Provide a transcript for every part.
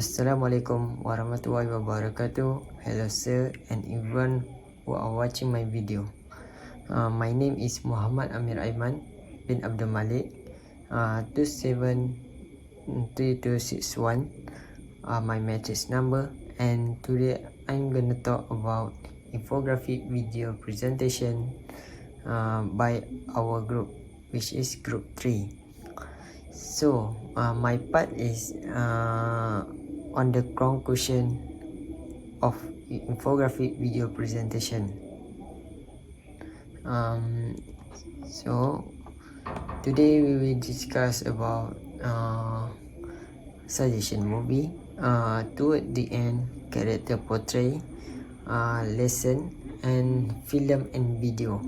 Assalamualaikum warahmatullahi wabarakatuh. Hello sir and everyone who are watching my video. My name is Muhammad Amir Aiman bin Abdul Malek, 273261, my matrix number, and today I'm gonna talk about infographic video presentation by our group, which is group 3. So my part is on the conclusion of infographic video presentation. So today we will discuss about suggestion movie, toward the end, character portray, lesson, and film and video.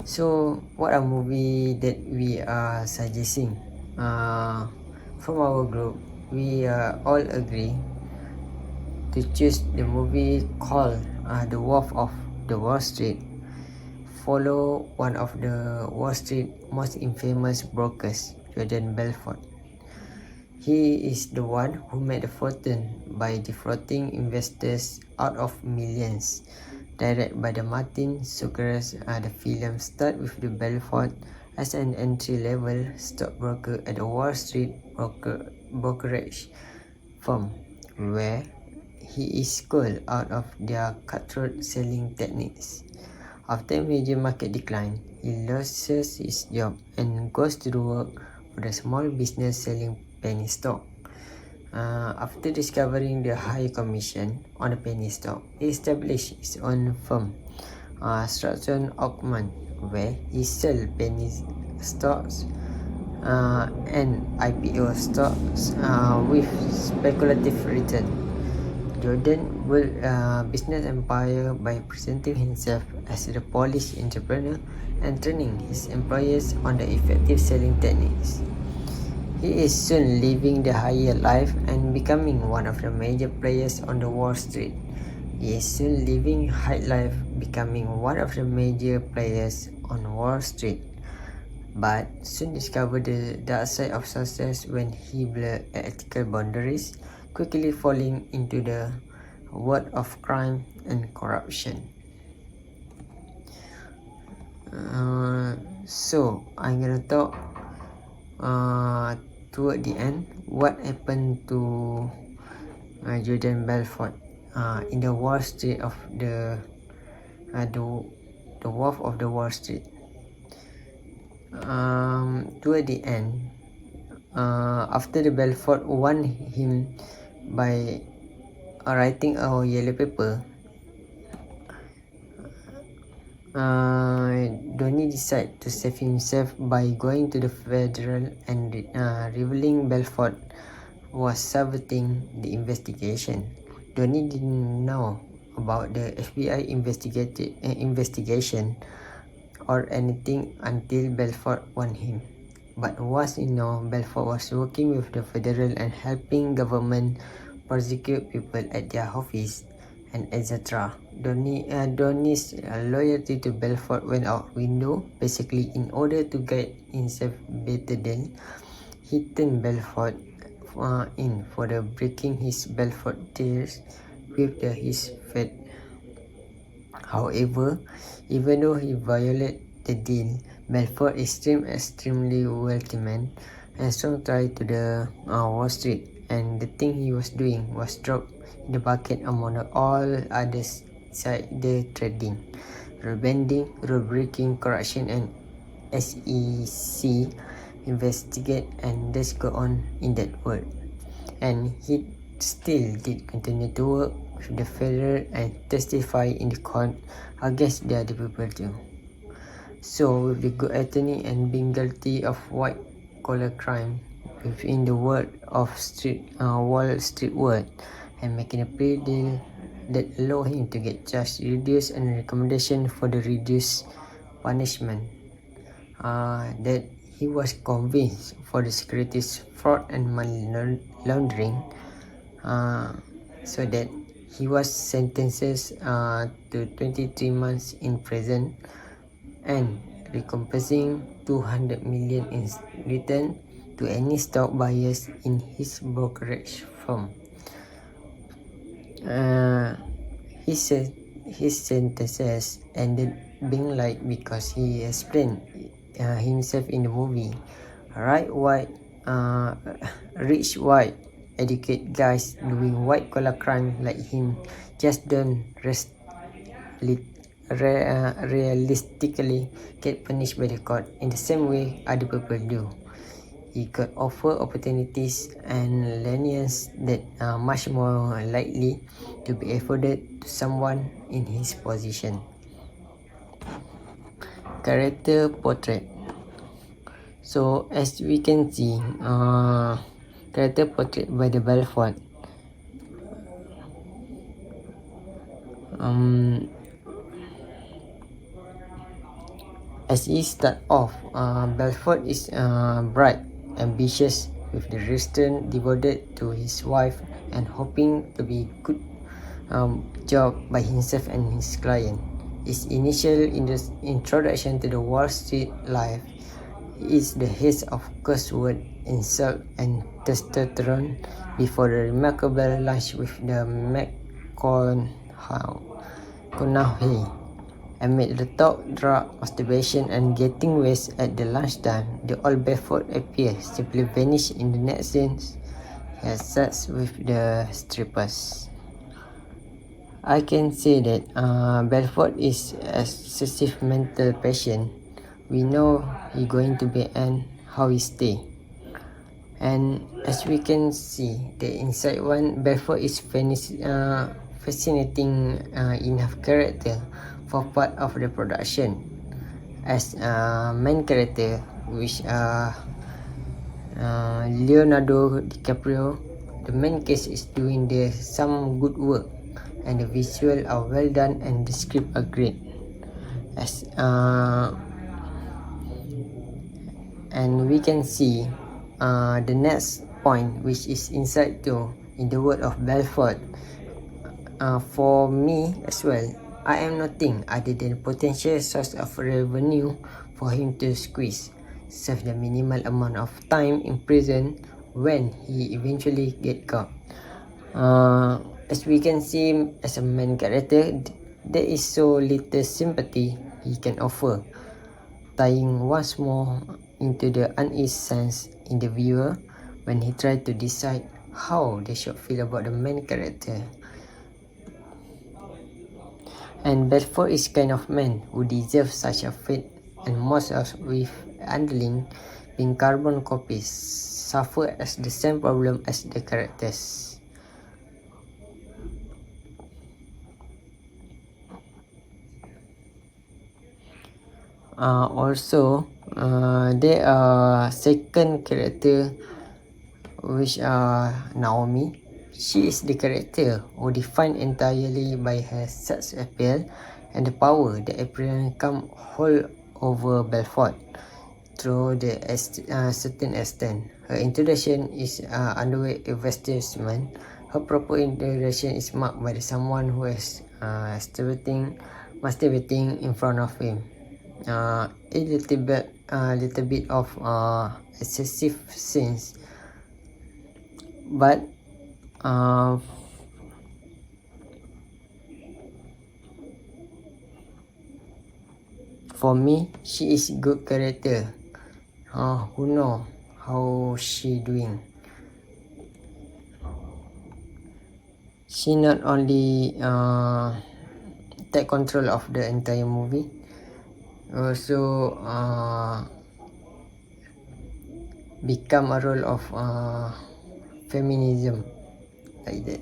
So what are movie that we are suggesting? From our group, we all agree to choose the movie called The Wolf of the Wall Street. Follow one of the Wall Street most infamous brokers, Jordan Belfort. He is the one who made a fortune by defrauding investors out of millions. Directed by the Martin Scorsese, the film starts with the Belfort as an entry-level stockbroker at a Wall Street brokerage firm, where he is schooled out of their cutthroat selling techniques. After a major market decline, he loses his job and goes to work for a small business selling penny stock. After discovering the high commission on the penny stock, he established his own firm, Stratton Oakman, where he sells penny stocks and IPO stocks with speculative return. Jordan built a business empire by presenting himself as a polished entrepreneur and training his employees on the effective selling techniques. He is soon living the higher life and becoming one of the major players on the Wall Street. He is soon living high life, becoming one of the major players on Wall Street, but soon discovered the dark side of success when he blurred ethical boundaries, quickly falling into the world of crime and corruption. So I'm gonna talk toward the end what happened to Jordan Belfort in the Wall Street of the Wolf of the Wall Street. Toward the end, after the Belfort won him by writing a yellow paper, Donnie decided to save himself by going to the federal and revealing Belfort was subverting the investigation. Donnie didn't know about the FBI investigation or anything until Belfort won him. But once you know, Belfort was working with the federal and helping government prosecute people at their office and etc. Donnie's loyalty to Belfort went out window. Basically, in order to get himself better deal, he turned Belfort in for the breaking his Belfort deals with his Fed. However, even though he violated the deal, Belfort is extremely wealthy man and strong tie to the Wall Street, and the thing he was doing was dropped in the bucket among all others side the trading, rule bending, rule breaking, corruption, and SEC investigate, and this go on in that world. And he still did continue to work with the federal and testify in the court against the other people too. So with the good attorney and being guilty of white collar crime within the world of Wall Street world, and making a plea deal that allow him to get charged reduced and recommendation for the reduced punishment, that he was convinced for the securities fraud and money laundering, so that he was sentenced to 23 months in prison and recompensing 200 million in return to any stock buyers in his brokerage firm. His sentences ended being light because he explained himself in the movie. Rich white educated guys doing white collar crime like him just don't realistically get punished by the court in the same way other people do. He could offer opportunities and lenience that are much more likely to be afforded to someone in his position. Character portrait. So as we can see, character portrait by the Belfort. As he start off, Belfort is bright, ambitious, with the restraint devoted to his wife and hoping to be good job by himself and his client. His initial introduction to the Wall Street life is the haze of curse word, insult, and testosterone before the remarkable lunch with the McConaughey. Amid the talk, drug, masturbation, and getting wasted at the lunchtime, the old Belfort appears, simply vanish in the next scene. He has sex with the strippers. I can say that Belfort is excessive mental passion. We know he going to be and how he stay. And as we can see, the inside one, Belfort is fascinating enough character for part of the production. As main character, which Leonardo DiCaprio, the main case is doing some good work, and the visual are well done and the script are great. And we can see the next point, which is inside too, in the word of Belfort. For me as well, I am nothing other than potential source of revenue for him to squeeze, serve the minimal amount of time in prison when he eventually get caught. As we can see, as a main character, there is so little sympathy he can offer, tying once more into the unease sense in the viewer when he tried to decide how they should feel about the main character. And Belfort is kind of man who deserves such a fate, and most of with underling being carbon copies suffer as the same problem as the characters. Also, there are second character, which are Naomi. She is the character who defined entirely by her sex appeal and the power that apparently come hold over Belfort through the certain extent. Her introduction is underway investment. Her proper introduction is marked by someone who is masturbating in front of him. A little bit of excessive scenes, but for me, she is good character. Who know how she doing? She not only take control of the entire movie, also become a role of feminism, like that.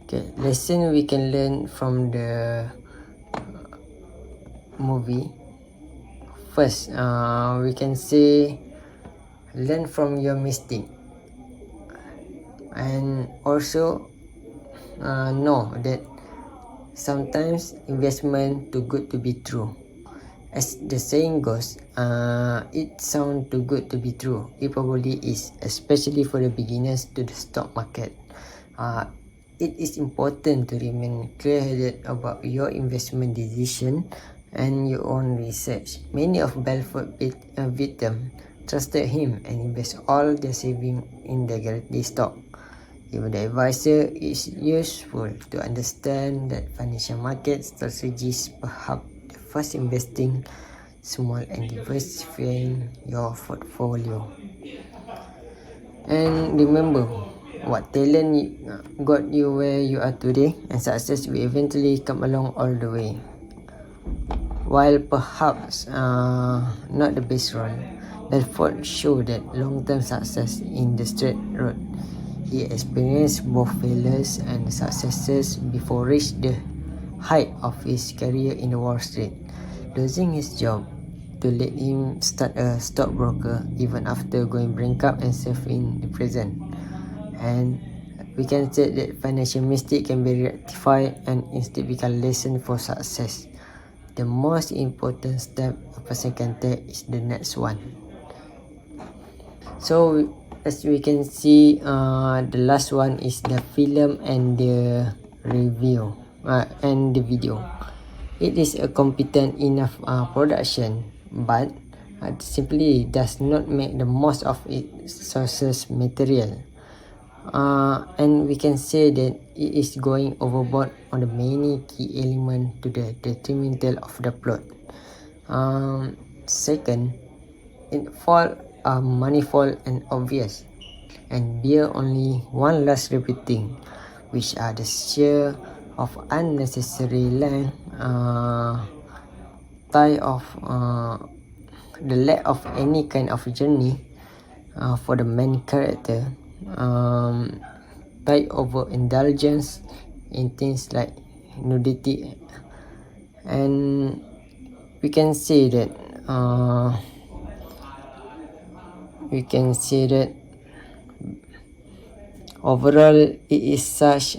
Okay, lesson we can learn from the movie. First, we can say learn from your mistake, and also know that sometimes investment too good to be true. As the saying goes, it sounds too good to be true. It probably is, especially for the beginners to the stock market. It is important to remain clear-headed about your investment decision and your own research. Many of Belfort victims trusted him and invested all their savings in the guarantee stock. Even the advisor is useful to understand that financial market strategies, perhaps the first investing small and diversifying your portfolio. And remember, what talent got you where you are today, and success will eventually come along all the way. While perhaps not the best role, Belfort showed that long-term success in the straight road. He experienced both failures and successes before reaching the height of his career in the Wall Street. Losing his job to let him start a stockbroker even after going bankrupt and serve in the prison. And we can say that financial mistake can be rectified and instead become a lesson for success. The most important step a person can take is the next one. So as we can see, the last one is the film and the review and the video. It is a competent enough production, but simply does not make the most of its sources material. And we can say that it is going overboard on the many key elements to the detrimental of the plot. Second, it fall manifold and obvious, and bear only one last repeating, which are the sheer of unnecessary length, tie of the lack of any kind of journey for the main character, tie over indulgence in things like nudity, and we can say that overall it is such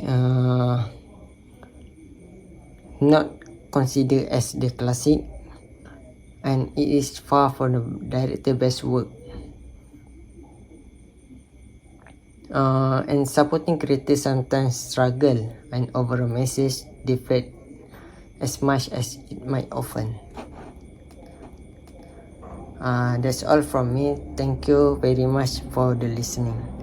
not considered as the classic, and it is far from the director's best work. And supporting creators sometimes struggle, and overall message deflate as much as it might often. That's all from me. Thank you very much for the listening.